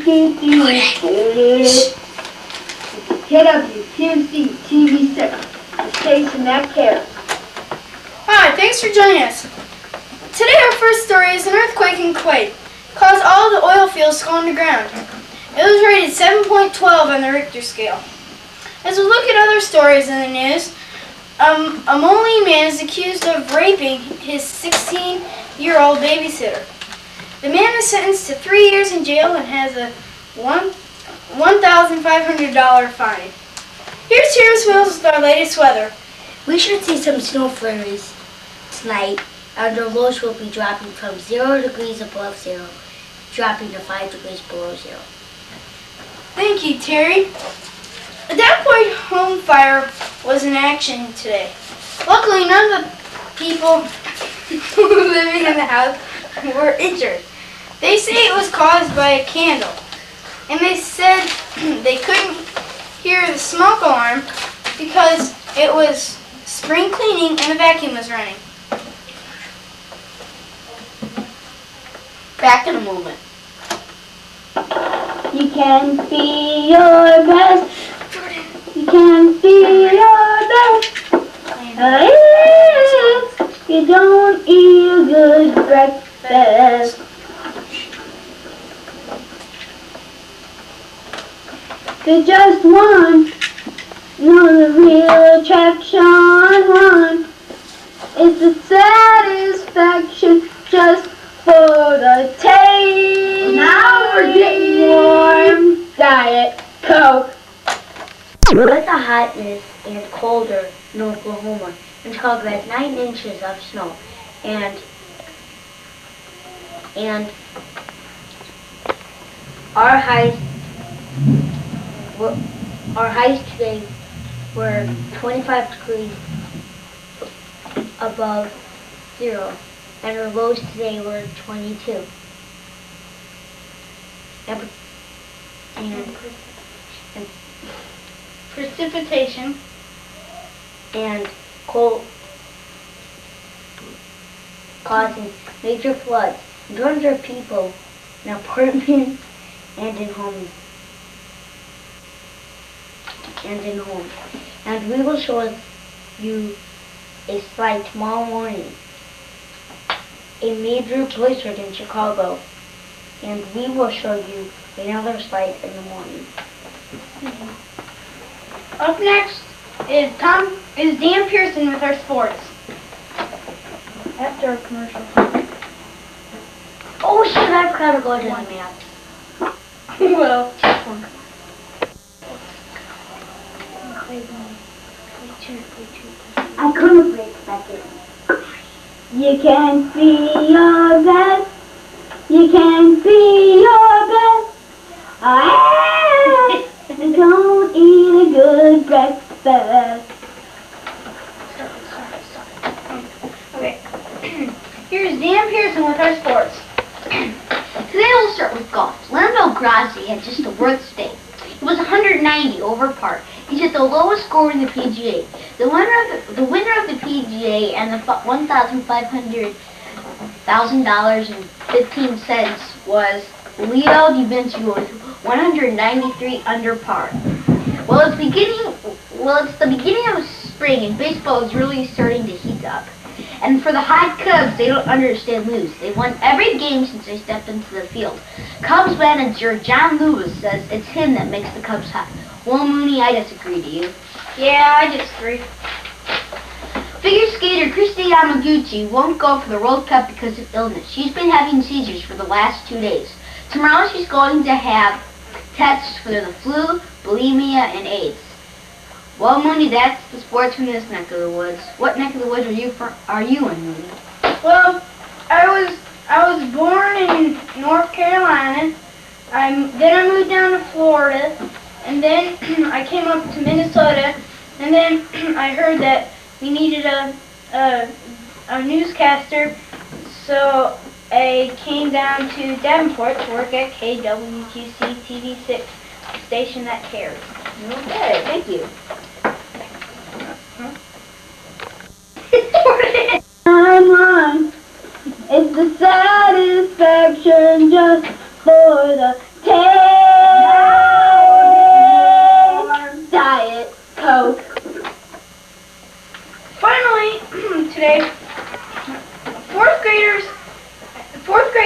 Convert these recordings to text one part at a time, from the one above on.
KWQC TV6, the station that cares. Hi, thanks for joining us. Today our first story is an earthquake in Kuwait caused all the oil fields to go underground. It was rated 7.12 on the Richter scale. As we look at other stories in the news, a Moline man is accused of raping his 16-year-old babysitter. The man is sentenced to 3 years in jail and has a $1,500 fine. Here's Terrace Mills with our latest weather. We should see some snow flurries tonight, and the lows will be dropping from 0 degrees above 0, dropping to 5 degrees below 0. Thank you, Terry. A Davenport home fire was in action today. Luckily, none of the people living in the house were injured. They say it was caused by a candle, and they said they couldn't hear the smoke alarm because it was spring cleaning and the vacuum was running. Back in a moment. You can be your best. You can be your best. If you don't eat a good breakfast. There's just one, not the real attraction one. It's the satisfaction just for the taste. Now we're getting warm. Diet Coke. With the hotness and colder in Oklahoma, and Chicago has 9 inches of snow, and our highs today were 25 degrees above 0, and our lows today were 22. And Precipitation and cold causing major floods in hundreds of people in apartments and in homes. And we will show you a sight tomorrow morning, a major blizzard in Chicago, and we will show you another sight in the morning. Up next is Dan Pearson with our sports. After a commercial. Oh shit, I've got to go to the map. Well, I couldn't play second. You can be your best. You can be your best. Don't eat a good breakfast. okay. Here's Dan Pearson with our sports. Today we'll start with golf. Lando Grassi had just the worst day. It was 190 over par. He set the lowest score in the PGA. The winner of the PGA and the $1,500,000.15 was Leo DiVinci with 193 under par. Well, it's the beginning of spring and baseball is really starting to heat up. And for the hot Cubs, they don't understand lose. They won every game since they stepped into the field. Cubs manager John Lewis says it's him that makes the Cubs hot. Well, Mooney, I disagree. Do you? Yeah, I disagree. Figure skater Christy Yamaguchi won't go for the World Cup because of illness. She's been having seizures for the last 2 days. Tomorrow she's going to have tests for the flu, bulimia, and AIDS. Well, Mooney, that's the sports from this neck of the woods. What neck of the woods are you in, Mooney? Well, I was born in North Carolina. Then I moved down to Florida, and then I came up to Minnesota, and then I heard that we needed a newscaster, so I came down to Davenport to work at KWQC TV6, the station that cares. Okay, thank you. I'm on. It's the satisfaction just for the taste. today, fourth grade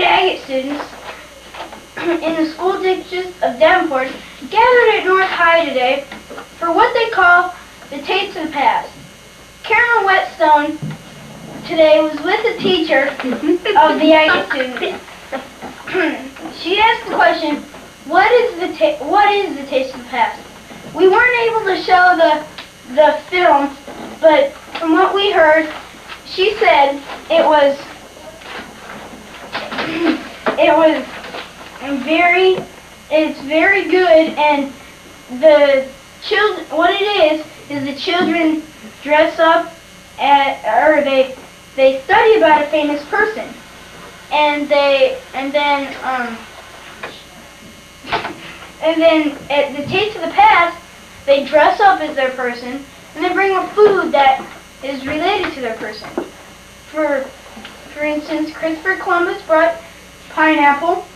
Agate students in the school district of Davenport gathered at North High today for what they call the Taste of the Past. Karen Whetstone today was with a teacher of the Agate students. She asked the question, what is the Taste of the Past? We weren't able to show the film, but from what we heard, she said it's very good, and what it is the children dress up they study about a famous person, and then at the Taste of the Past, they dress up as their person, and they bring a food that is related to their person. For instance, Christopher Columbus brought pineapple,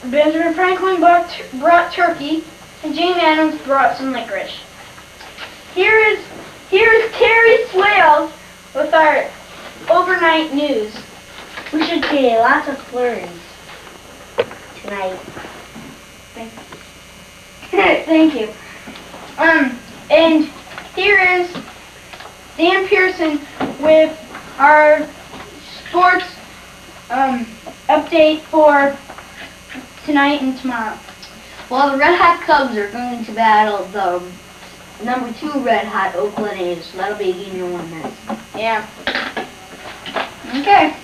Benjamin Franklin brought turkey, and Jane Addams brought some licorice. Here is Terry Swales with our overnight news. We should get lots of flurries tonight. Thank you. And here is Dan Pearson with our sports update for tonight and tomorrow. Well, the Red Hot Cubs are going to battle the number 2 Red Hot Oakland A's, so that'll be a game in 1 minute. Yeah. Okay.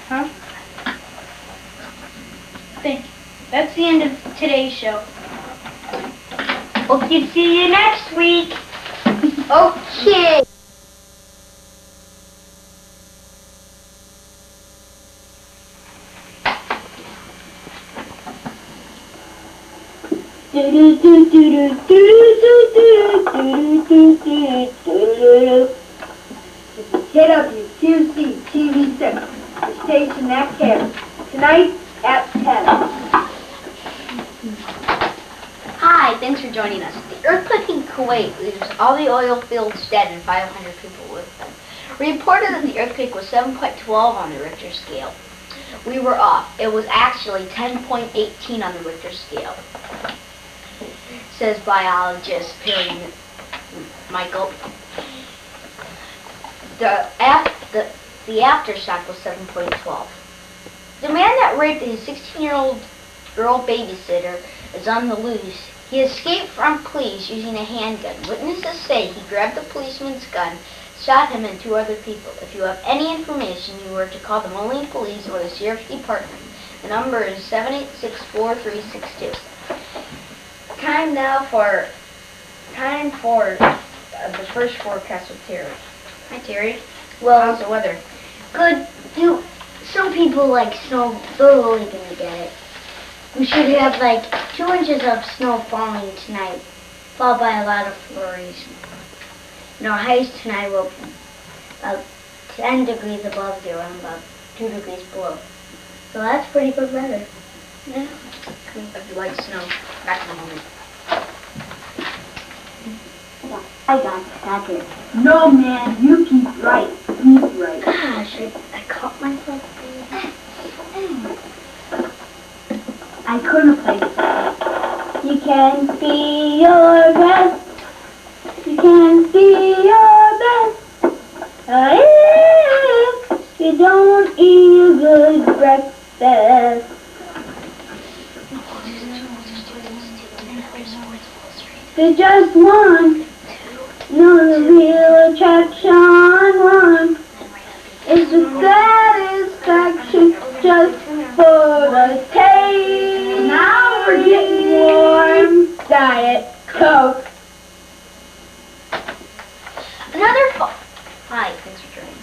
Huh? Thank you. That's the end of today's show. Hope to see you next week. Okay. KWQC-TV6, the station that cares. Tonight at 10. Hi, thanks for joining us. The earthquake in Kuwait leaves all the oil fields dead and 500 people with them. We reported that the earthquake was 7.12 on the Richter scale. We were off. It was actually 10.18 on the Richter scale, says biologist Perry Michael. The aftershock was 7.12. The man that raped his 16-year-old girl babysitter is on the loose. He escaped from police using a handgun. Witnesses say he grabbed the policeman's gun, shot him and 2 other people. If you have any information, you are to call the Moline Police or the Sheriff's Department. The number is 786-4362. Time for the first forecast with Terry. Hi, Terry. Well, how's the weather? good. Some people like snow. They're really gonna get it. We should have like 2 inches of snow falling tonight, followed by a lot of flurries. And our highs tonight will be about 10 degrees above 0 and about 2 degrees below. So that's pretty good weather. Yeah. If you like snow, back in a moment. I got second. No, man, you keep right. Keep right. Gosh, I caught myself. I couldn't play second. You can be your best. You can be your best. If you don't eat a good breakfast. There's just one. No, the real attraction one is the satisfaction just for the taste. Now we're getting warm. Diet Coke. Hi, thanks for joining.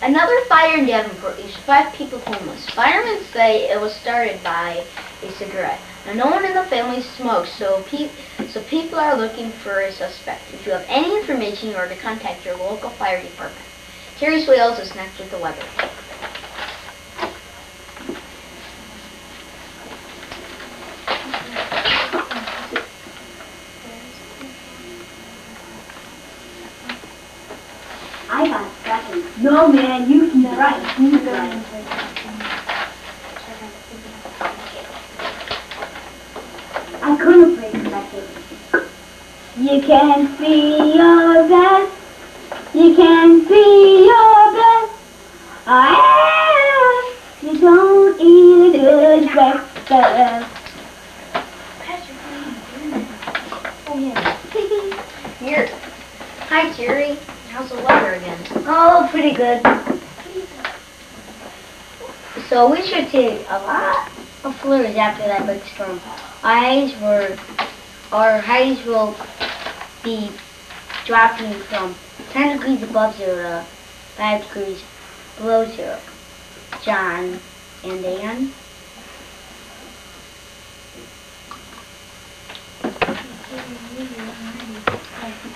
Another fire in Davenport leaves 5 people homeless. Firemen say it was started by a cigarette. Now, no one in the family smokes, so people are looking for a suspect. If you have any information, you are to contact your local fire department. Terry Swales is next with the weather. I got second. No, man, he's right. He's right. I couldn't play second. You can be your best. You can be your best. You don't eat a good breakfast. Oh, yeah. Here. Hi, Terry. How's the weather again? Oh, pretty good. So we should see a lot of flurries after that big storm. Our highs will be dropping from 10 degrees above zero to 5 degrees below zero. John and Ann.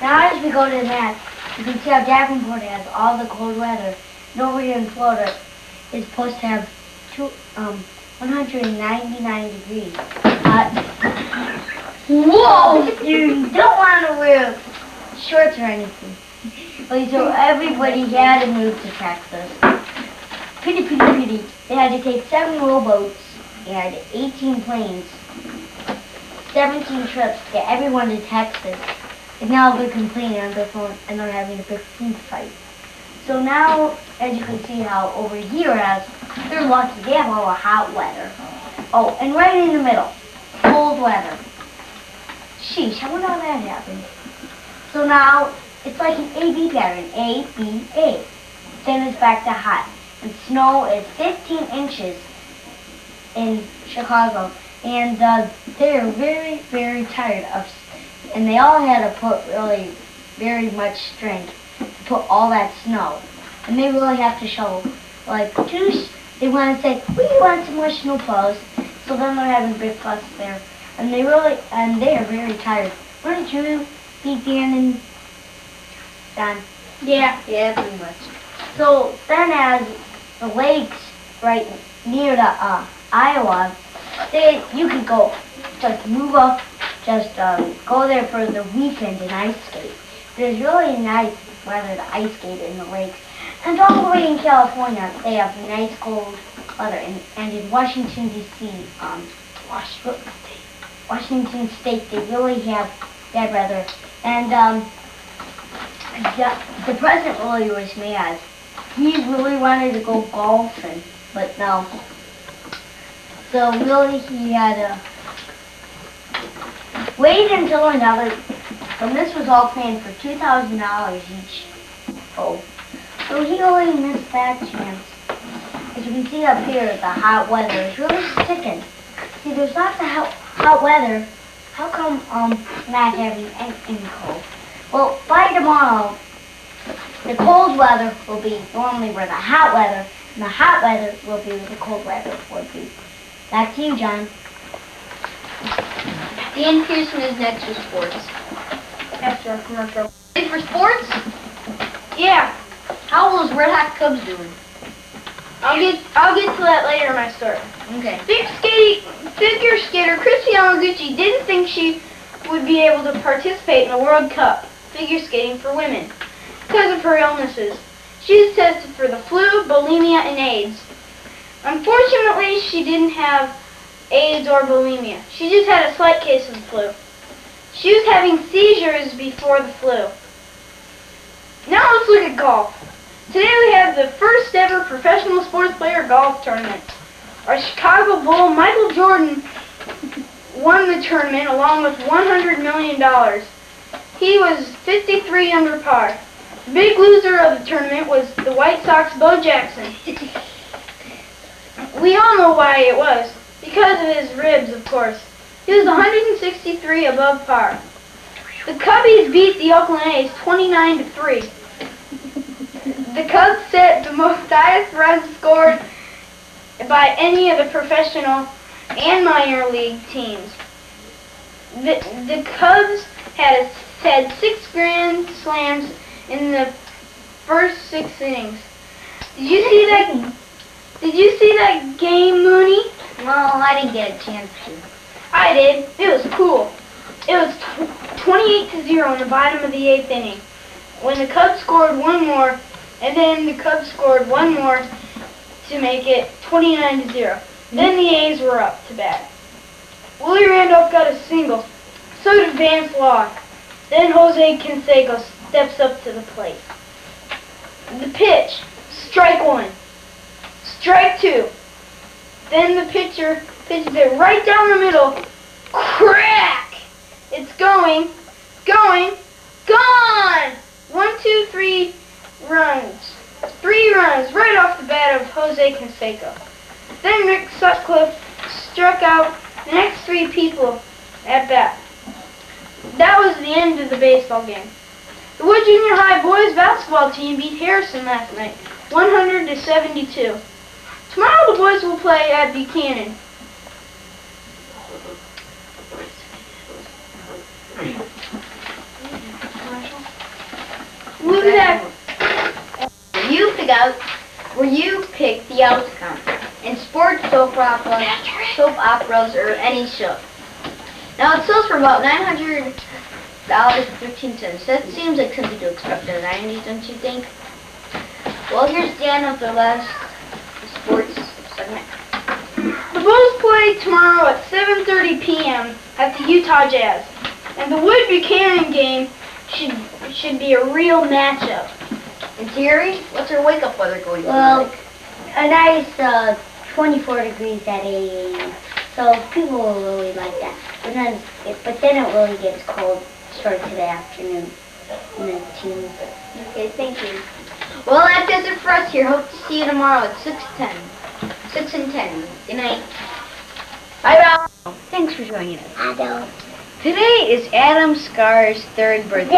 Now as we go to the map, you can see how Davenport has all the cold weather. And over here in Florida, it's supposed to have 199 degrees. Whoa! You don't want to wear shorts or anything. Okay, so everybody had to move to Texas. Pity. They had to take 7 rowboats and 18 planes, 17 trips to get everyone to Texas. And now they're complaining on their phone and they're having a big food fight. So now, as you can see how over here they're lucky. They have all the hot weather. Oh, and right in the middle, cold weather. Sheesh, I wonder how that happened. So now, it's like an A-B pattern. A, B, A. Then it's back to hot. And snow is 15 inches in Chicago. And they're very, very tired of, and they all had to put really very much strength to put all that snow. And they really have to shovel. Like, they want to say, we want some more snow plows. So then they're having a big fuss there. And they are very tired. Wouldn't you be Dan and Don? Yeah. Yeah, pretty much. So then as the lakes right near the Iowa, you could go, just move up, just go there for the weekend and ice skate. There's really nice weather to ice skate in the lakes. And all the way in California, they have nice cold weather. And in Washington, D.C., Washington State, they really have bad weather. And the president really was mad. He really wanted to go golfing, but no. So really he had to wait until another, and this was all planned for $2,000 each. Oh, so he only missed that chance. As you can see up here, the hot weather is really sticking. See, there's lots of hot weather. How come not having any cold? Well, by tomorrow, the cold weather will be normally where the hot weather, and the hot weather will be where the cold weather will be. Back to you, John. Dan Pearson is next for sports. After our commercial. Ready for sports? Yeah. How are those Red Hot Cubs doing? I'll get to that later in my story. Okay. Figure skater Christy Yamaguchi didn't think she would be able to participate in the World Cup figure skating for women because of her illnesses. She was tested for the flu, bulimia, and AIDS. Unfortunately, she didn't have AIDS or bulimia. She just had a slight case of the flu. She was having seizures before the flu. Now let's look at golf. Today we have the first ever professional sports player golf tournament. Our Chicago Bull, Michael Jordan, won the tournament along with $100 million. He was 53 under par. The big loser of the tournament was the White Sox, Bo Jackson. We all know why it was. Because of his ribs, of course. He was 163 above par. The Cubbies beat the Oakland A's 29-3. The Cubs set the most highest runs scored by any of the professional and minor league teams. The Cubs had 6 grand slams in the first 6 innings. Did you see that? Did you see that game, Mooney? No, I didn't get a chance to. I did. It was cool. It was 28-0 in the bottom of the 8th inning. when the Cubs scored one more, and then the Cubs scored one more to make it 29-0. Then the A's were up to bat. Willie Randolph got a single. So did Vance Law. Then Jose Canseco steps up to the plate. The pitch, strike one. Strike two. Then the pitcher pitches it right down the middle. Crack! It's going, gone! 1, 2, 3 runs. 3 runs right off the bat of Jose Canseco. Then Rick Sutcliffe struck out the next 3 people at bat. That was the end of the baseball game. The Wood Junior High boys basketball team beat Harrison last night, 100-72. Tomorrow the boys will play at Buchanan. We'll be back. You pick the outcome in sports, soap operas, or any show. Now it sells for about $900.15. That seems like something to expect in the 90s, don't you think? Well, here's Dan with the last sports segment. The Bulls play tomorrow at 7:30 p.m. at the Utah Jazz, and the Wood Buchanan game should be a real matchup. And Terry, what's our wake-up weather going to be Well, like? a nice 24 degrees at 8 a.m. So people will really like that. But then it really gets cold starting to the afternoon in the teens. Okay, thank you. Well, that does it for us here. Hope to see you tomorrow at 6:10. 6 and 10. Good night. Bye, Val. Thanks for joining us. I don't. Today is Adam Scar's 3rd birthday.